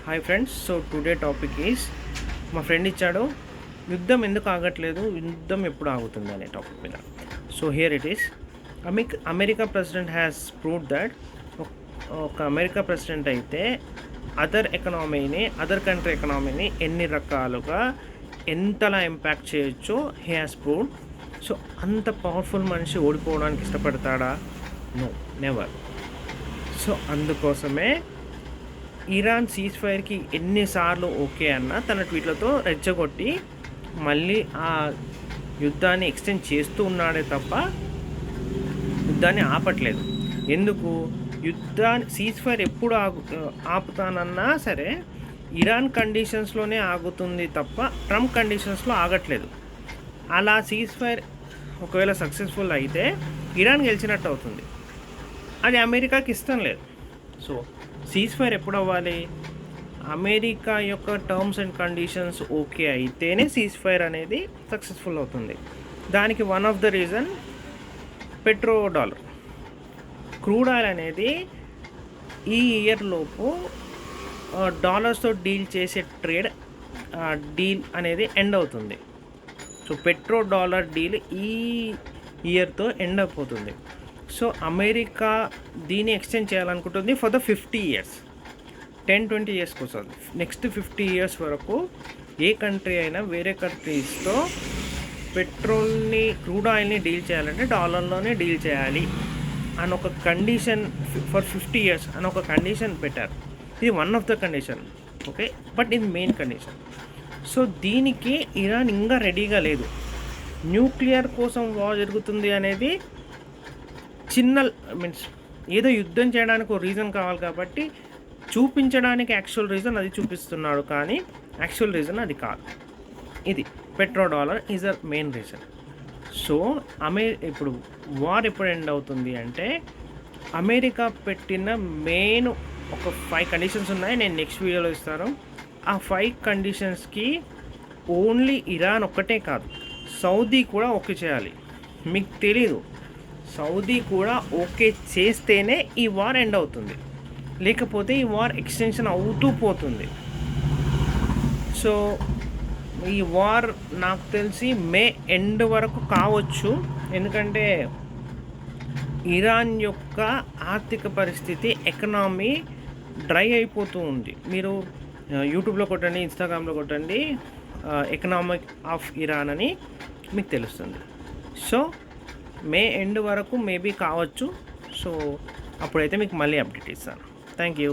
Hi friends. So today topic is మా friend ఇచ్చాడు యుద్ధం ఎందుకు ఆగట్లేదు, యుద్ధం ఎప్పుడు ఆగుతుంది అనే టాపిక్ మీద. So here it is. America president has proved that ఒక అమెరికా ప్రెసిడెంట్ అయితే అదర్ కంట్రీ ఎకనామీని ఎన్ని రకాలుగా ఎంతలా ఇంపాక్ట్ చేయొచ్చో హీ హ్యాస్ ప్రూవ్డ్. సో అంత పవర్ఫుల్ మనిషి ఓడిపోవడానికి ఇష్టపడతాడా? No, never. సో అందుకోసమే ఇరాన్ సీజ్ ఫైర్కి ఎన్నిసార్లు ఓకే అన్న తన ట్వీట్లతో రెచ్చగొట్టి మళ్ళీ ఆ యుద్ధాన్ని ఎక్స్టెండ్ చేస్తూ ఉన్నాడే తప్ప యుద్ధాన్ని ఆపట్లేదు. ఎందుకు? యుద్ధాన్ని సీజ్ ఫైర్ ఎప్పుడు ఆపుతానన్నా సరే ఇరాన్ కండిషన్స్లోనే ఆగుతుంది తప్ప ట్రంప్ కండిషన్స్లో ఆగట్లేదు. అలా సీజ్ ఫైర్ ఒకవేళ సక్సెస్ఫుల్ అయితే ఇరాన్ గెలిచినట్టు అవుతుంది. అది అమెరికాకి ఇష్టం లేదు. సో సీజ్ ఫైర్ ఎప్పుడు అవ్వాలి? అమెరికా యొక్క టర్మ్స్ అండ్ కండిషన్స్ ఓకే అయితేనే సీజ్ ఫైర్ అనేది సక్సెస్ఫుల్ అవుతుంది. దానికి one of the reason petrodollar. Crude oil అనేది ఈ ఇయర్ లోపు డాలర్స్తో డీల్ చేసే డీల్ అనేది ఎండ్ అవుతుంది. సో పెట్రో డాలర్ డీల్ ఈ ఇయర్తో ఎండ్ అయిపోతుంది. సో అమెరికా దీన్ని ఎక్స్టెండ్ చేయాలనుకుంటుంది ఫర్ ద 50 years, 10-20 years కోసం. నెక్స్ట్ 50 years వరకు ఏ కంట్రీ అయినా వేరే కంట్రీస్తో పెట్రోల్ని, క్రూడ్ ఆయిల్ని డీల్ చేయాలంటే డాలర్లోనే డీల్ చేయాలి అని ఒక కండిషన్ ఫర్ 50 years అని ఒక కండిషన్ పెట్టారు. ఇది one of the condition, okay, but ఇది మెయిన్ కండిషన్. సో దీనికి ఇరాన్ ఇంకా రెడీగా లేదు. న్యూక్లియర్ కోసం వార్ జరుగుతుంది అనేది మీన్స్ ఏదో యుద్ధం చేయడానికి ఒక రీజన్ కావాలి కాబట్టి చూపించడానికి యాక్చువల్ రీజన్ అది చూపిస్తున్నాడు, కానీ యాక్చువల్ రీజన్ అది కాదు. ఇది petro dollar is a main reason. So ఇప్పుడు వార్ ఎప్పుడు ఎండ్ అవుతుంది అంటే అమెరికా పెట్టిన మెయిన్ ఒక 5 కండిషన్స్ ఉన్నాయి, నేను నెక్స్ట్ వీడియోలో ఇస్తాను. ఆ 5 కండిషన్స్కి ఓన్లీ ఇరాన్ ఒక్కటే కాదు, సౌదీ కూడా ఓకే చేయాలి. మీకు తెలీదు, సౌదీ కూడా ఓకే చేస్తేనే ఈ వార్ ఎండ్ అవుతుంది, లేకపోతే ఈ వార్ ఎక్స్టెన్షన్ అవుతూ పోతుంది. సో ఈ వార్ నాకు తెలిసి మే ఎండ్ వరకు కావచ్చు, ఎందుకంటే ఇరాన్ యొక్క ఆర్థిక పరిస్థితి, ఎకనామీ డ్రై అయిపోతూ ఉంది. మీరు యూట్యూబ్లో కొట్టండి, ఇన్స్టాగ్రామ్లో కొట్టండి ఎకనామిక్ ఆఫ్ ఇరాన్ అని మీకు తెలుస్తుంది. సో మే ఎండ్ వరకు మేబీ కావచ్చు. సో అప్పుడైతే మీకు మళ్ళీ అప్డేట్ ఇస్తాను. Thank you.